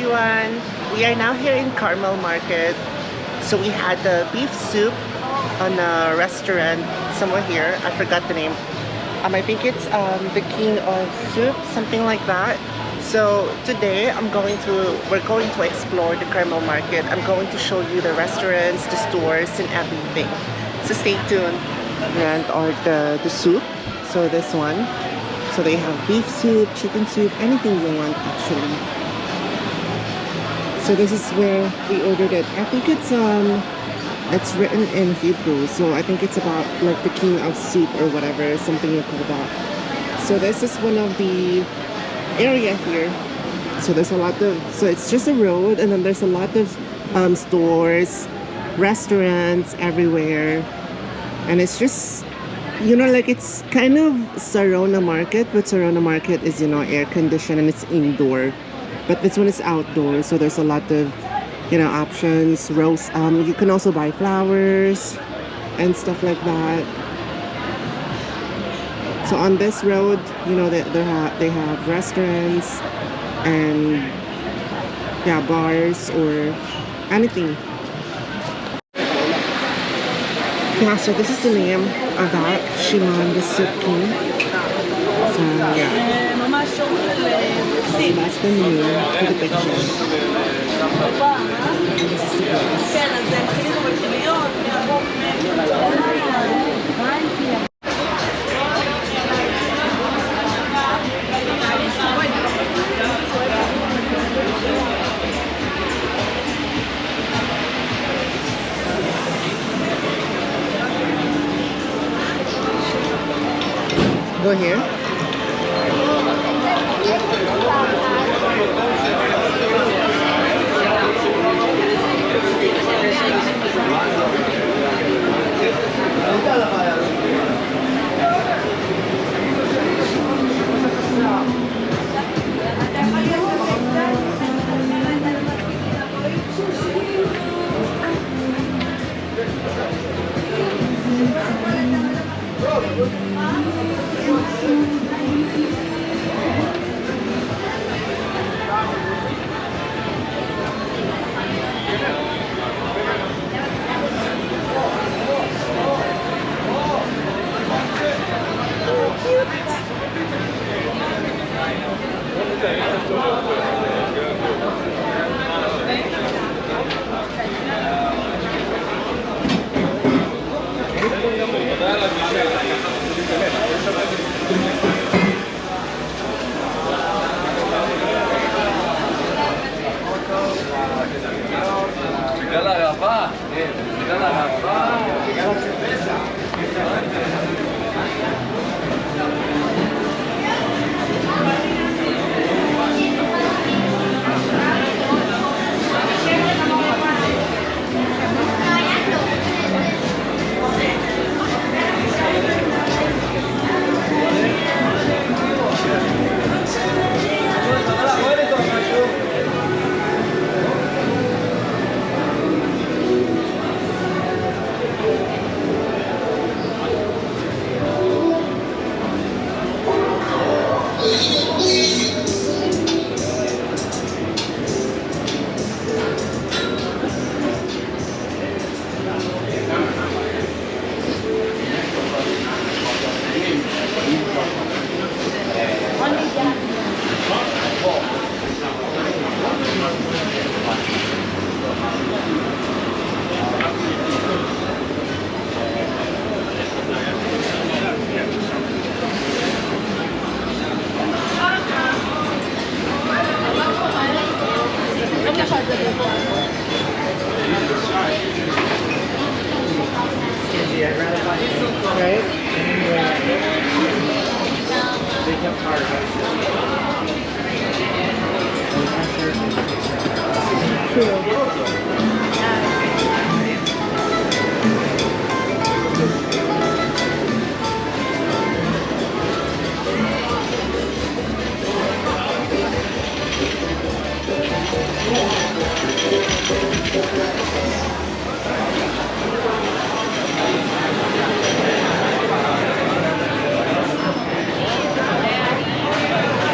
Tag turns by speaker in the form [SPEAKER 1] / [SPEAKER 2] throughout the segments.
[SPEAKER 1] everyone. We are now here in Carmel Market. So we had the beef soup on a restaurant somewhere here. I forgot the name. I think it's the King of Soup, something like that. So today we're going to explore the Carmel Market. I'm going to show you the restaurants, the stores, and everything. So stay tuned. And or the soup. So this one. So they have beef soup, chicken soup, anything you want actually. So this is where we ordered it. I think it's written in Hebrew, so I think it's about like the King of Soup or whatever, something you call that. So this is one of the area here. So there's a lot of, so it's just a road, and then there's a lot of stores, restaurants everywhere, and it's just, you know, like it's kind of Sarona Market, but Sarona Market is, you know, air conditioned and it's indoor. But this one is outdoor, so there's a lot of, you know, options. You can also buy flowers and stuff like that. So on this road, you know, they have restaurants and yeah, bars or anything. Yeah, so this is the name of that, Shimon the Soup King. So yeah. That's the menu to the picture. This is the Go here.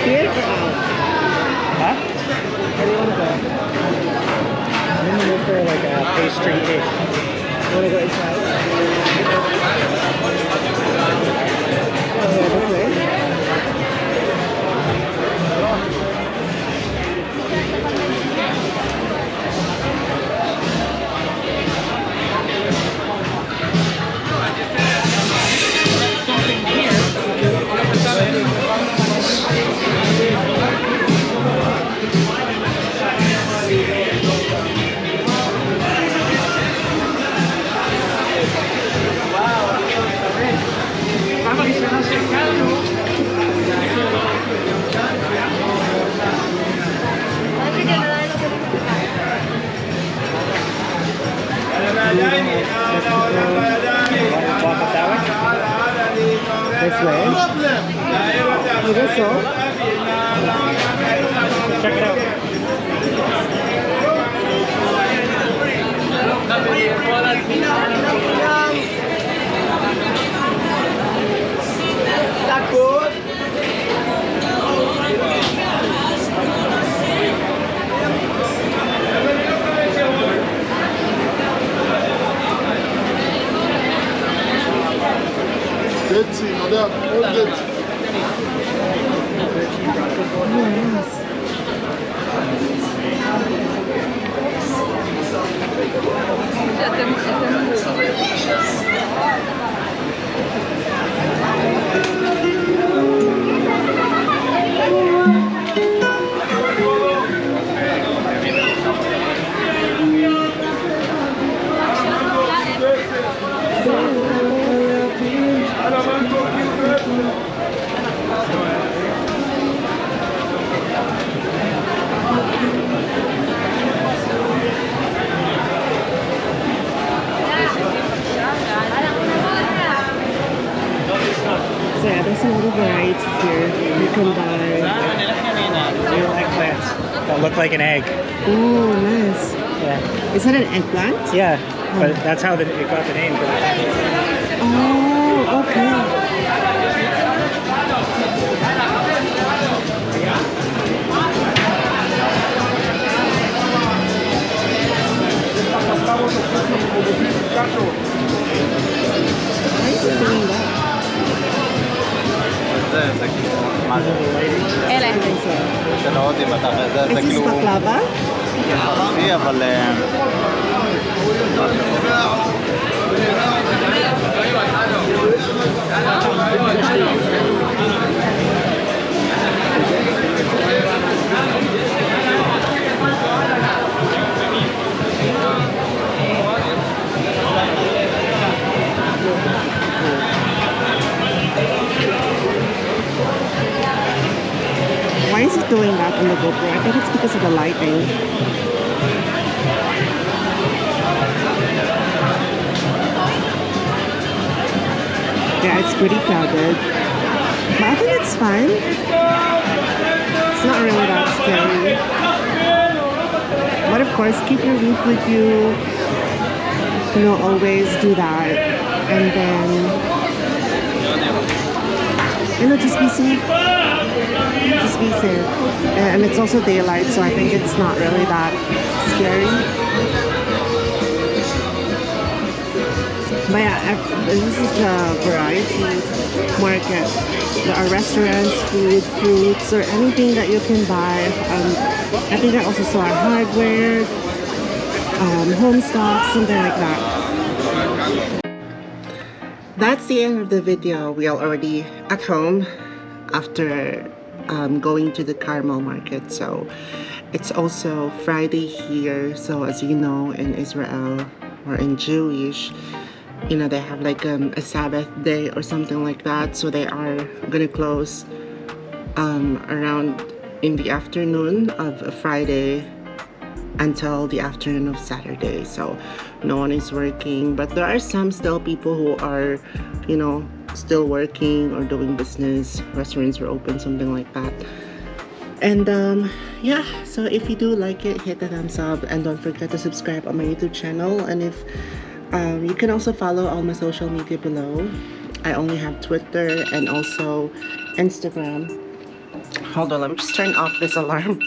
[SPEAKER 1] Here or out? Huh? Where do you want to go?
[SPEAKER 2] I'm gonna look for like a pastry-ish.
[SPEAKER 1] You want to go inside? Oh, yeah, this way?
[SPEAKER 2] Walk up that way?
[SPEAKER 1] This way? I guess so.
[SPEAKER 2] Check it out.
[SPEAKER 3] Good, madame. All good.
[SPEAKER 1] So yeah, there's a lot of variety here. You can buy.
[SPEAKER 2] Real eggplants that look like an egg.
[SPEAKER 1] Oh, nice.
[SPEAKER 2] Yeah.
[SPEAKER 1] Is that an eggplant?
[SPEAKER 2] Yeah, but that's how it got the name.
[SPEAKER 1] Oh, okay. Why is it doing that? I think so. Is this baklava?
[SPEAKER 3] אבל...
[SPEAKER 1] Why is it doing that on the GoPro? I think it's because of the lighting. Yeah, it's pretty crowded. But I think it's fine. It's not really that scary. But of course, keep your roof with you. You know, always do that. And then, you know, just be safe. Just be safe. And it's also daylight, so I think it's not really that scary. But yeah, this is the variety market. There are restaurants, food, fruits, or anything that you can buy. I think I also saw hardware, home stuff, something like that. That's the end of the video. We are already at home after going to the Carmel Market. So it's also Friday here. So as you know, in Israel or in Jewish, you know, they have like a Sabbath day or something like that. So they are gonna close around in the afternoon of Friday until the afternoon of Saturday. So no one is working, but there are some still people who are, you know, still working or doing business. Restaurants are open, something like that. And yeah, so if you do like it, hit the thumbs up and don't forget to subscribe on my YouTube channel. And if you can also follow all my social media below. I only have Twitter and also Instagram. Hold on, let me just turn off this alarm.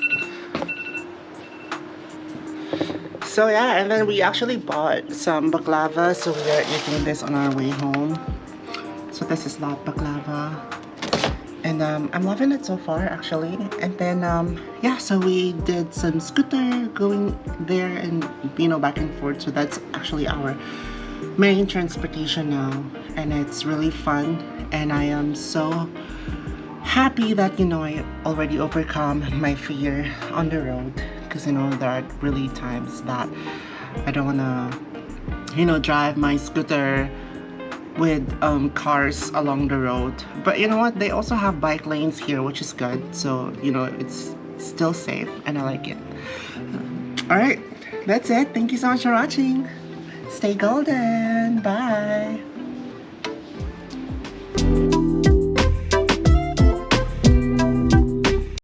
[SPEAKER 1] So yeah, and then we actually bought some baklava, so we are eating this on our way home. So this is not baklava, and I'm loving it so far actually. And then yeah, so we did some scooter going there and back and forth. So that's actually our main transportation now, and it's really fun. And I am so happy that I already overcome my fear on the road, because there are really times that I don't want to drive my scooter with cars along the road. But you know what, they also have bike lanes here, which is good. So it's still safe and I like it. All right, that's it. Thank you so much for watching. Stay golden. Bye.